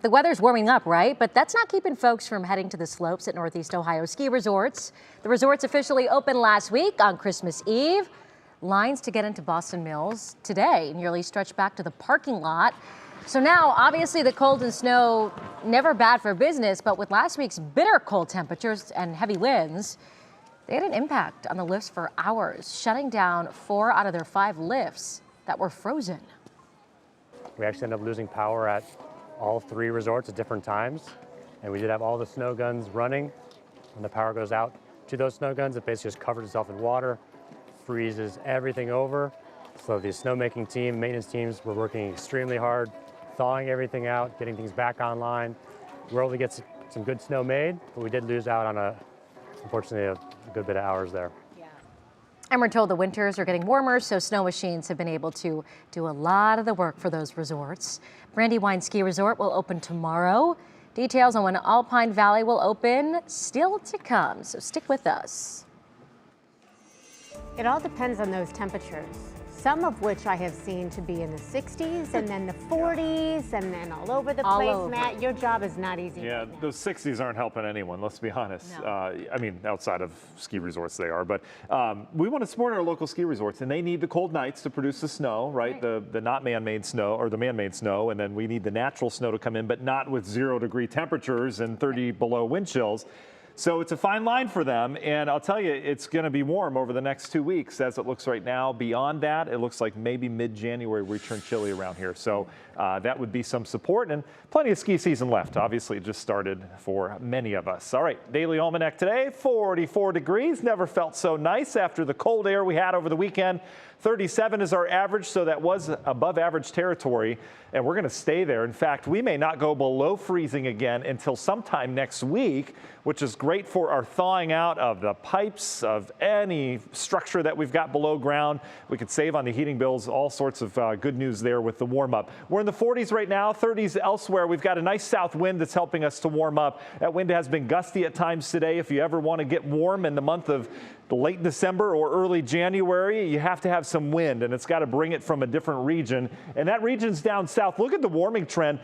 The weather's warming up, right? But that's not keeping folks from heading to the slopes at Northeast Ohio ski resorts. The resorts officially opened last week on Christmas Eve. Lines to get into Boston Mills today nearly stretch back to the parking lot. So now, obviously, the cold and snow, never bad for business, but with last week's bitter cold temperatures and heavy winds, they had an impact on the lifts for hours, shutting down 4 out of their 5 lifts that were frozen. We actually ended up losing power at all 3 resorts at different times, and we did have all the snow guns running. When the power goes out to those snow guns, it basically just covers itself in water, freezes everything over. So the snowmaking team, maintenance teams were working extremely hard, thawing everything out, getting things back online. We were able to get some good snow made, but we did lose out on unfortunately, a good bit of hours there. And we're told the winters are getting warmer, so snow machines have been able to do a lot of the work for those resorts. Brandywine Ski Resort will open tomorrow. Details on when Alpine Valley will open still to come, so stick with us. It all depends on those temperatures, some of which I have seen to be in the 60s and then the 40s and then all over the place. Matt, your job is not easy. Yeah, right now. those 60s aren't helping anyone, let's be honest. No. I mean, outside of ski resorts they are, but we want to support our local ski resorts, and they need the cold nights to produce the snow, right? The not man-made snow, or the man-made snow, and then we need the natural snow to come in, but not with 0-degree temperatures and 30 below wind chills. So it's a fine line for them, and I'll tell you, it's going to be warm over the next 2 weeks as it looks right now. Beyond that, it looks like maybe mid-January we turn chilly around here. So that would be some support, and plenty of ski season left. Obviously, it just started for many of us. All right, Daily Almanac today, 44 degrees. Never felt so nice after the cold air we had over the weekend. 37 is our average, so that was above average territory, and we're going to stay there. In fact, we may not go below freezing again until sometime next week, which is great for our thawing out of the pipes, of any structure that we've got below ground. We could save on the heating bills, all sorts of good news there with the warm up. We're in the 40s right now, 30s elsewhere. We've got a nice south wind that's helping us to warm up. That wind has been gusty at times today. If you ever want to get warm in the month of late December or early January, you have to have some wind, and it's got to bring it from a different region. And that region's down south. Look at the warming trend.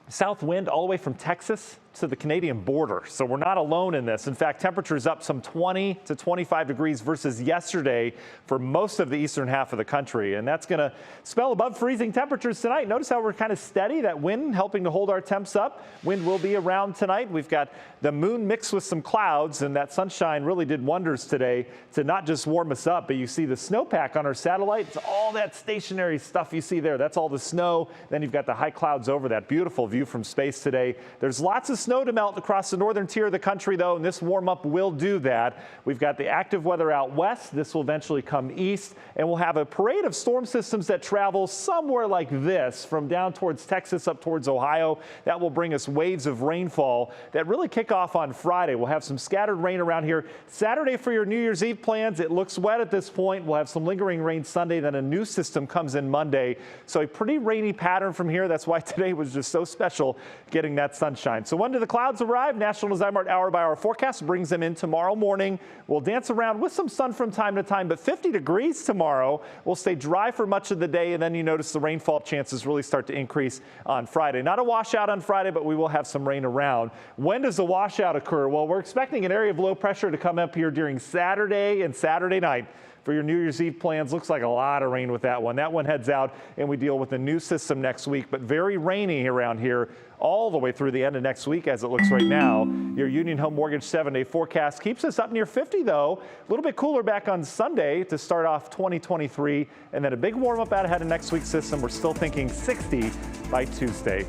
South wind all the way from Texas to the Canadian border. So we're not alone in this. In fact, temperatures up some 20 to 25 degrees versus yesterday for most of the eastern half of the country. And that's going to spell above freezing temperatures tonight. Notice how we're kind of steady, that wind helping to hold our temps up. Wind will be around tonight. We've got the moon mixed with some clouds, and that sunshine really did wonders today to not just warm us up, but you see the snowpack on our satellite. It's all that stationary stuff you see there. That's all the snow. Then you've got the high clouds over that. Beautiful view from space today. There's lots of snow to melt across the northern tier of the country, though, and this warm up will do that. We've got the active weather out west. This will eventually come east, and we'll have a parade of storm systems that travel somewhere like this from down towards Texas up towards Ohio. That will bring us waves of rainfall that really kick off on Friday. We'll have some scattered rain around here Saturday for your New Year's Eve plans. It looks wet at this point. We'll have some lingering rain Sunday, then a new system comes in Monday. So a pretty rainy pattern from here. That's why today was just so special getting that sunshine. So when do the clouds arrive? National Design Mart hour-by-hour forecast brings them in tomorrow morning. We'll dance around with some sun from time to time, but 50 degrees tomorrow. We'll stay dry for much of the day, and then you notice the rainfall chances really start to increase on Friday. Not a washout on Friday, but we will have some rain around. When does the washout occur? Well, we're expecting an area of low pressure to come up here during Saturday and Saturday night. For your New Year's Eve plans, looks like a lot of rain with that one. That one heads out, and we deal with a new system next week, but very rainy around here all the way through the end of next week as it looks right now. Your Union Home Mortgage 7-day forecast keeps us up near 50, though. A little bit cooler back on Sunday to start off 2023, and then a big warm up out ahead of next week's system. We're still thinking 60 by Tuesday.